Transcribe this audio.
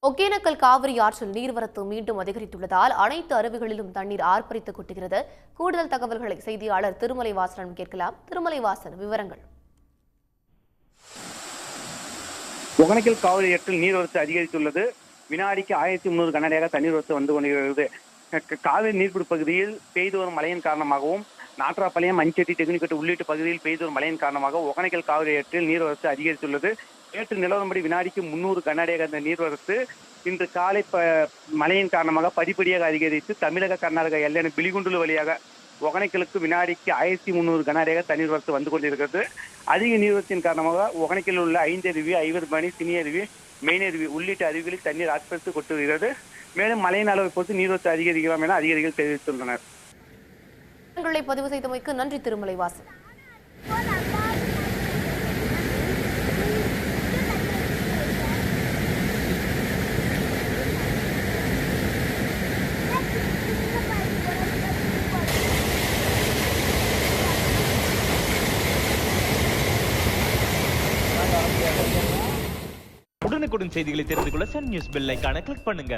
ஒகேனக்கல் காவிரி ஆற்றில் நீர்வரத்து மீண்டும் அதிகரித்துள்ளதால் அனைத்து அருவிகளிலும் தண்ணீர் ஆர்ப்பரித்து கொட்டுகிறது. கூடுதல் தகவல்களை செய்தியாளர் திருமலைவாசனிடம் கேட்கலாம். திருமலைவாசன், விவரங்கள். ஒகேனக்கல் காவிரி ஆற்றில் நீர்வரத்து அதிகரித்துள்ளது. வினாடிக்கு 1300 கனஅடியாக தண்ணீர் வரத்து வந்து கொண்டிருக்கிறது. காவிரி நீர்பிடிப்பு பகுதியில் பெய்து வரும் மழையின் காரணமாகவும் நாற்றாப்பாளையம், மஞ்சட்டி, தெகுனிக்கட்டு உள்ளிட்ட பகுதியில் பெய்து வரும் மழையின் காரணமாக ஒகேனக்கல் காவிரி ஆற்றில் நீர்வரத்து அதிகரித்துள்ளது. நேற்று நிலவரப்படி வினாடிக்கு 300 கனஅடியாக அந்த நீர்வரத்து இன்று காலை மழையின் காரணமாக படிப்படியாக அதிகரித்து தமிழக கர்நாடக எல்லையான பிலிகுண்டுலு வழியாக ஒகேனக்கலுக்கு வினாடிக்கு 1300 கனஅடியாக தண்ணீர் வரத்து வந்து கொண்டிருக்கிறது. அதிக நீர்வரத்தின் காரணமாக ஒகேனக்கலில் உள்ள 5 அருவி, ஐவர்பாணி, சினி அருவி, மெயின் அருவி உள்ளிட்ட அருவிகளில் தண்ணீர் ஆர்ப்பரித்து கொட்டுகிறது. மேலும் மழையின் அளவை பொறுத்து நீர்வரத்து அதிகரிக்கலாம் என அதிகாரிகள் தெரிவித்துள்ளனர். பதிவு செய்தமைக்கு நன்றி திருமலைவாசன். உடனுக்குடன் செய்திகளை தெரிந்து கொள்ள சன் நியூஸ் பெல் ஐகானை கிளிக் பண்ணுங்க.